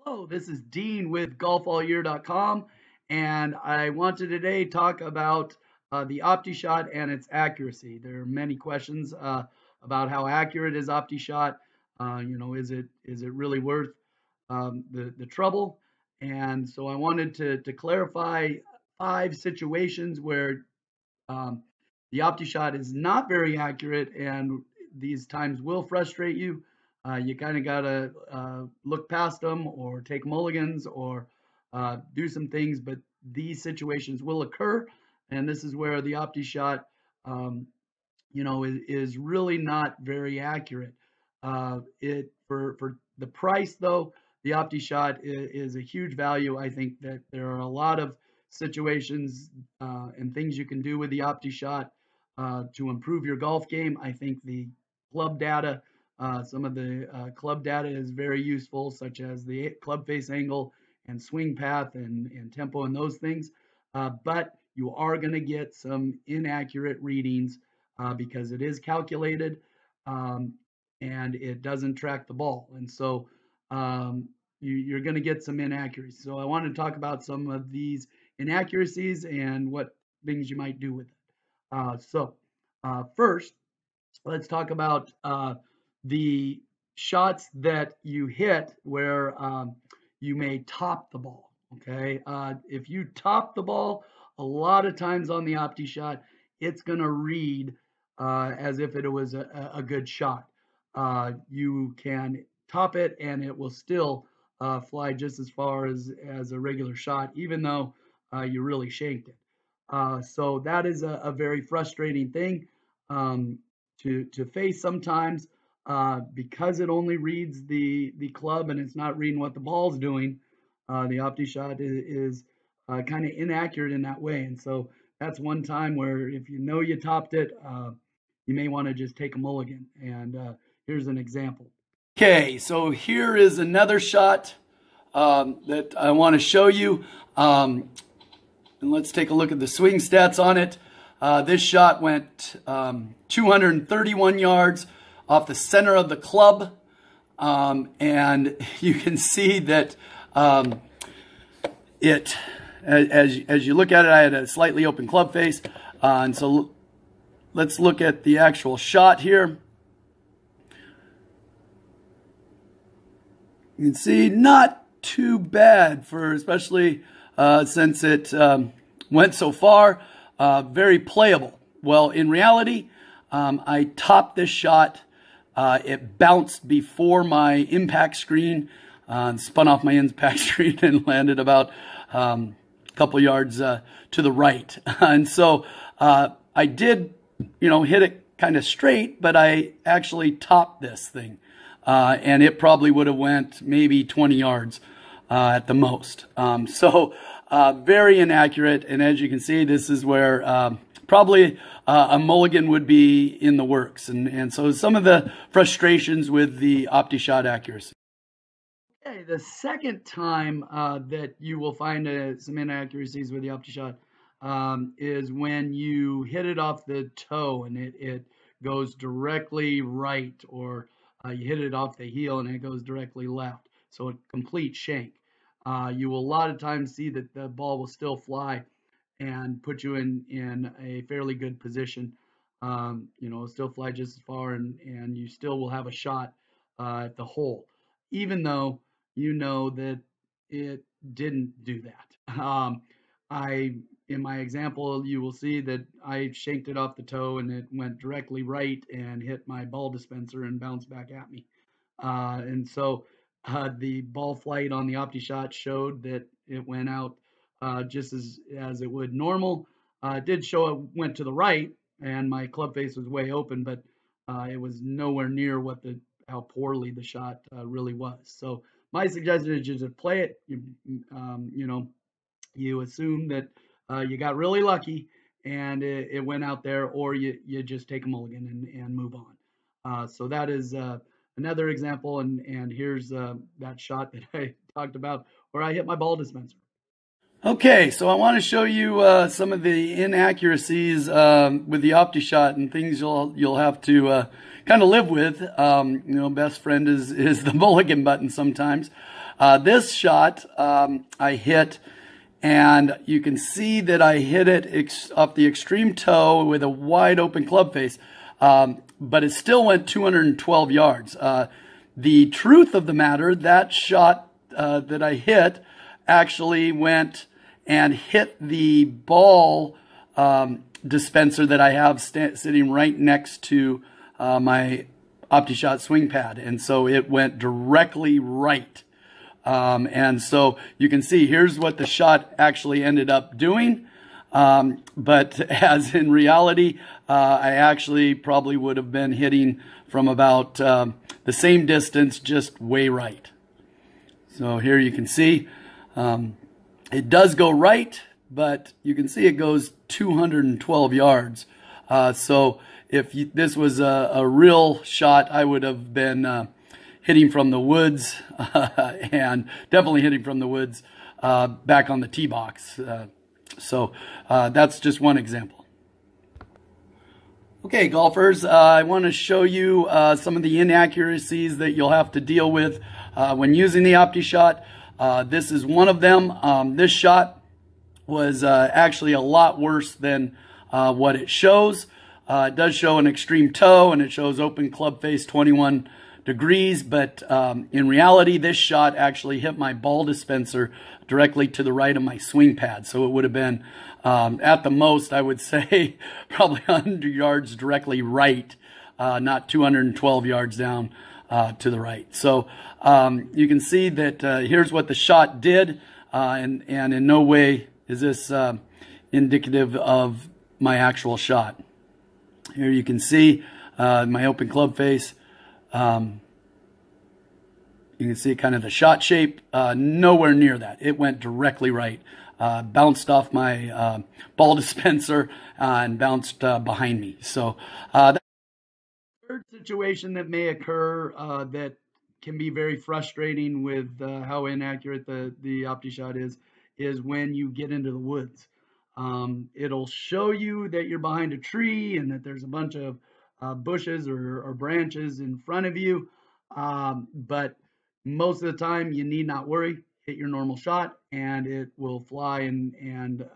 Hello, this is Dean with golfallyear.com, and I want to today talk about the Optishot and its accuracy. There are many questions about how accurate is Optishot. Is it really worth the trouble? And so I wanted to clarify 5 situations where um, the Optishot is not very accurate, and these times will frustrate you. You kind of got to look past them or take mulligans or do some things, but these situations will occur. And this is where the Optishot, um, is really not very accurate. It for the price though, the Optishot is a huge value. I think that there are a lot of situations and things you can do with the Optishot to improve your golf game. I think the club data, some of the club data is very useful, such as the club face angle and swing path and tempo and those things. But you are going to get some inaccurate readings because it is calculated um, and it doesn't track the ball. And so you're going to get some inaccuracies. So I want to talk about some of these inaccuracies and what things you might do with it. First, let's talk about the shots that you hit where you may top the ball. Okay, if you top the ball, a lot of times on the Optishot, it's going to read as if it was a good shot. You can top it and it will still fly just as far as a regular shot, even though you really shanked it. So that is a very frustrating thing to face sometimes because it only reads the club and it's not reading what the ball's doing. The Optishot is kind of inaccurate in that way, and so that's one time where if you know you topped it, you may want to just take a mulligan. And here's an example. Okay, so here is another shot that I want to show you. And let's take a look at the swing stats on it. This shot went 231 yards off the center of the club. And you can see that as you look at it, I had a slightly open club face. And so let's look at the actual shot here. You can see not too bad for, especially since it went so far, very playable. Well, in reality, I topped this shot. It bounced before my impact screen, spun off my impact screen and landed about a couple yards to the right. And so I did, hit it kind of straight, but I actually topped this thing. And it probably would have went maybe 20 yards at the most. Very inaccurate. And as you can see, this is where probably a mulligan would be in the works. And so some of the frustrations with the Optishot accuracy. Okay, the second time that you will find some inaccuracies with the Optishot is when you hit it off the toe and it goes directly right, or you hit it off the heel and it goes directly left. So a complete shank. You will a lot of times see that the ball will still fly and put you in a fairly good position. Still fly just as far, and you still will have a shot at the hole, even though you know that it didn't do that. In my example, you will see that I shanked it off the toe and it went directly right and hit my ball dispenser and bounced back at me. And so the ball flight on the Optishot showed that it went out just as it would normal. It did show it went to the right, and my club face was way open, but it was nowhere near how poorly the shot really was. So my suggestion is just to play it. You assume that you got really lucky and it went out there, or you just take a mulligan and move on. So that is another example, and here's that shot that I talked about where I hit my ball dispenser. Okay, so I want to show you some of the inaccuracies with the Optishot and things you'll have to kind of live with. Best friend is the mulligan button sometimes. This shot I hit, and you can see that I hit it off the extreme toe with a wide open club face, but it still went 212 yards. The truth of the matter, that shot that I hit actually went and hit the ball dispenser that I have sitting right next to my Optishot swing pad, and so it went directly right. And so you can see here's what the shot actually ended up doing. But as in reality, I actually probably would have been hitting from about the same distance, just way right. So here you can see it does go right, but you can see it goes 212 yards. So if this was a real shot, I would have been hitting from the woods and definitely hitting from the woods back on the tee box. So that's just one example. Okay, golfers, I want to show you some of the inaccuracies that you'll have to deal with when using the Optishot. This is one of them. This shot was actually a lot worse than what it shows. It does show an extreme toe, and it shows open club face 21 degrees, but in reality, this shot actually hit my ball dispenser directly to the right of my swing pad. So it would have been, at the most, I would say, probably 100 yards directly right, not 212 yards down to the right. So you can see that here's what the shot did, and in no way is this indicative of my actual shot. Here you can see my open club face. You can see kind of the shot shape, nowhere near that. It went directly right. Bounced off my ball dispenser and bounced behind me. So that's a third situation that may occur that can be very frustrating with how inaccurate the Optishot is when you get into the woods. It'll show you that you're behind a tree and that there's a bunch of bushes or branches in front of you, but most of the time you need not worry. Hit your normal shot and it will fly and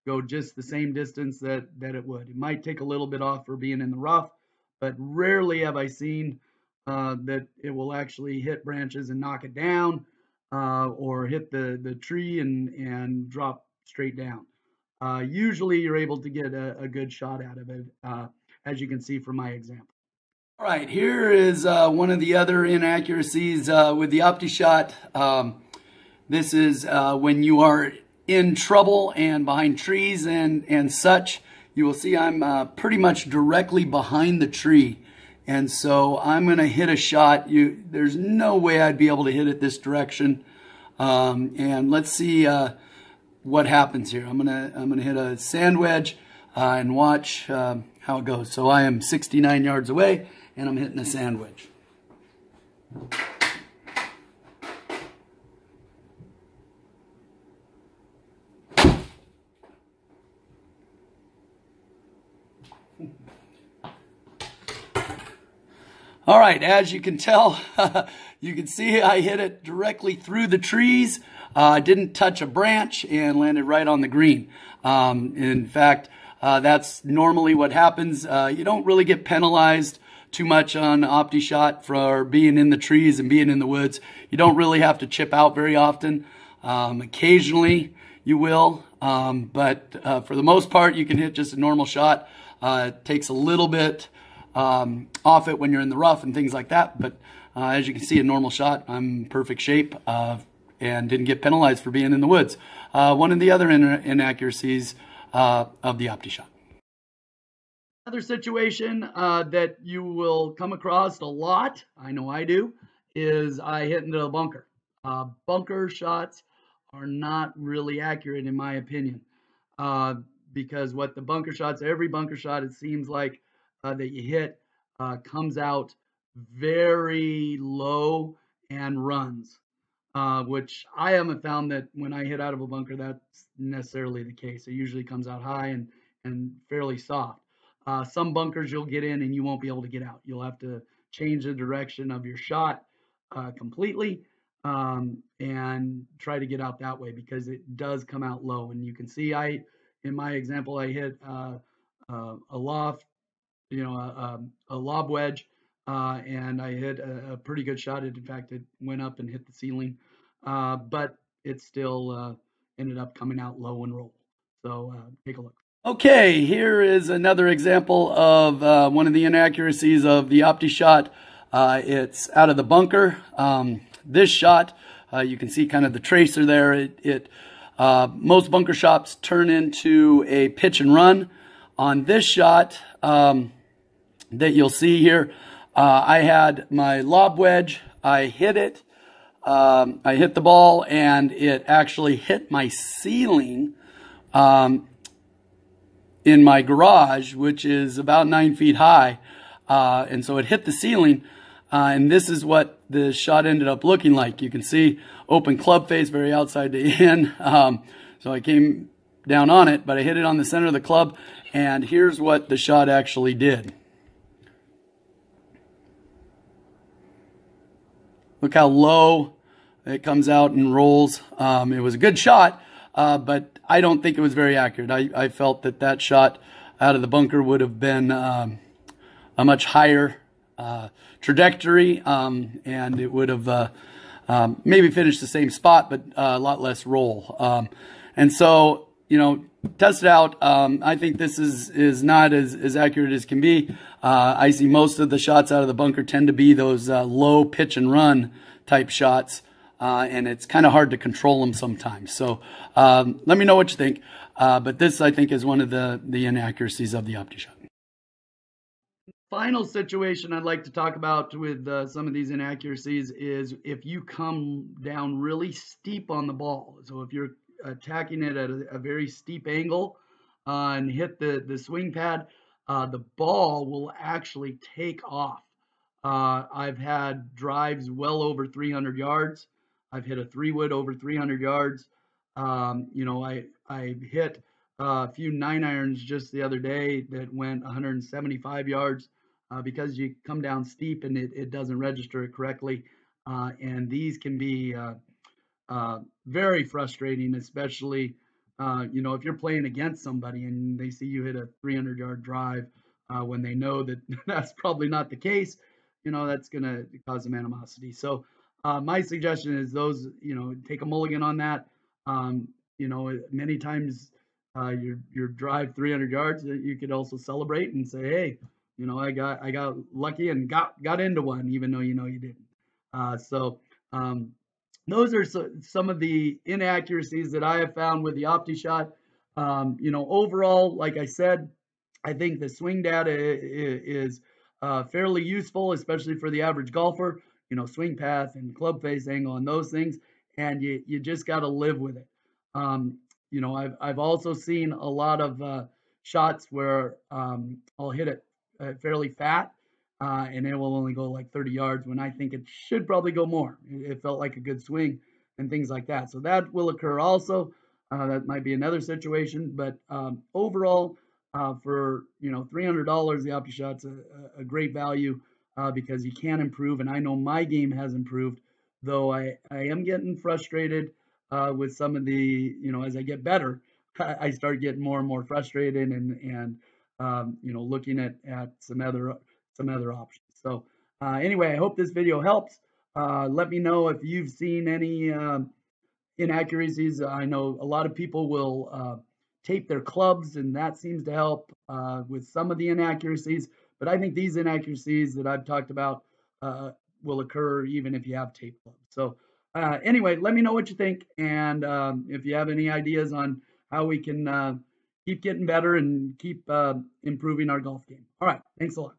go just the same distance that it would. It might take a little bit off for being in the rough, but rarely have I seen that it will actually hit branches and knock it down, or hit the tree and drop straight down. Usually you're able to get a good shot out of it, as you can see from my example. All right, here is one of the other inaccuracies with the Optishot. This is when you are in trouble and behind trees and such. You will see I'm pretty much directly behind the tree. And so I'm going to hit a shot. There's no way I'd be able to hit it this direction. And let's see what happens here. I'm gonna hit a sand wedge and watch how it goes. So I am 69 yards away, and I'm hitting a sand wedge. All right, as you can tell, you can see I hit it directly through the trees. Didn't touch a branch and landed right on the green. In fact, that's normally what happens. You don't really get penalized too much on Optishot for being in the trees and being in the woods. You don't really have to chip out very often. Occasionally you will, but for the most part, you can hit just a normal shot. It takes a little bit off it when you're in the rough and things like that. But as you can see, a normal shot, I'm in perfect shape and didn't get penalized for being in the woods. One of the other inaccuracies of the Optishot. Another situation that you will come across a lot, I know I do, is I hit into a bunker. Bunker shots are not really accurate in my opinion, because what the bunker shots, every bunker shot, it seems like that you hit comes out very low and runs, which I haven't found that when I hit out of a bunker that's necessarily the case. It usually comes out high and fairly soft. Some bunkers you'll get in and you won't be able to get out. You'll have to change the direction of your shot completely. and try to get out that way because it does come out low. And you can see in my example, I hit a loft, a lob wedge, and I hit a pretty good shot. In fact, it went up and hit the ceiling, but it still ended up coming out low and roll. So take a look. Okay, here is another example of one of the inaccuracies of the Optishot. It's out of the bunker. This shot, you can see kind of the tracer there. Most bunker shots turn into a pitch and run. On this shot that you'll see here, I had my lob wedge. I hit it. I hit the ball, and it actually hit my ceiling in my garage, which is about 9 feet high. And so it hit the ceiling. And this is what the shot ended up looking like. You can see open club face, very outside to in. So I came down on it, but I hit it on the center of the club. And here's what the shot actually did. Look how low it comes out and rolls. It was a good shot, but I don't think it was very accurate. I felt that shot out of the bunker would have been a much higher trajectory, and it would have maybe finished the same spot, but a lot less roll. And so, test it out. I think this is not as accurate as can be. I see most of the shots out of the bunker tend to be those low pitch and run type shots. And it's kind of hard to control them sometimes. So let me know what you think. But this, I think, is one of the inaccuracies of the Optishot. Final situation I'd like to talk about with some of these inaccuracies is if you come down really steep on the ball. So if you're attacking it at a very steep angle and hit the swing pad, the ball will actually take off. I've had drives well over 300 yards. I've hit a 3-wood over 300 yards. I hit a few 9-irons just the other day that went 175 yards because you come down steep and it doesn't register it correctly. And these can be very frustrating, especially, if you're playing against somebody and they see you hit a 300-yard drive when they know that that's probably not the case, that's going to cause some animosity. So my suggestion is those, take a mulligan on that. Many times your drive 300 yards, you could also celebrate and say, hey, I got lucky and got into one, even though you didn't. Those are some of the inaccuracies that I have found with the Optishot. Overall, like I said, I think the swing data is fairly useful, especially for the average golfer. Swing path and club face angle and those things, and you just got to live with it. I've also seen a lot of shots where I'll hit it fairly fat, and it will only go like 30 yards when I think it should probably go more. It felt like a good swing and things like that. So that will occur also. That might be another situation, but overall, for $300, the Optishot's a great value because you can improve, and I know my game has improved, though I am getting frustrated with some of the, as I get better, I start getting more and more frustrated and looking at some other options. So anyway, I hope this video helps. Let me know if you've seen any inaccuracies. I know a lot of people will tape their clubs, and that seems to help with some of the inaccuracies. But I think these inaccuracies that I've talked about will occur even if you have tape clubs. So anyway, let me know what you think, and if you have any ideas on how we can keep getting better and keep improving our golf game. All right, thanks a lot.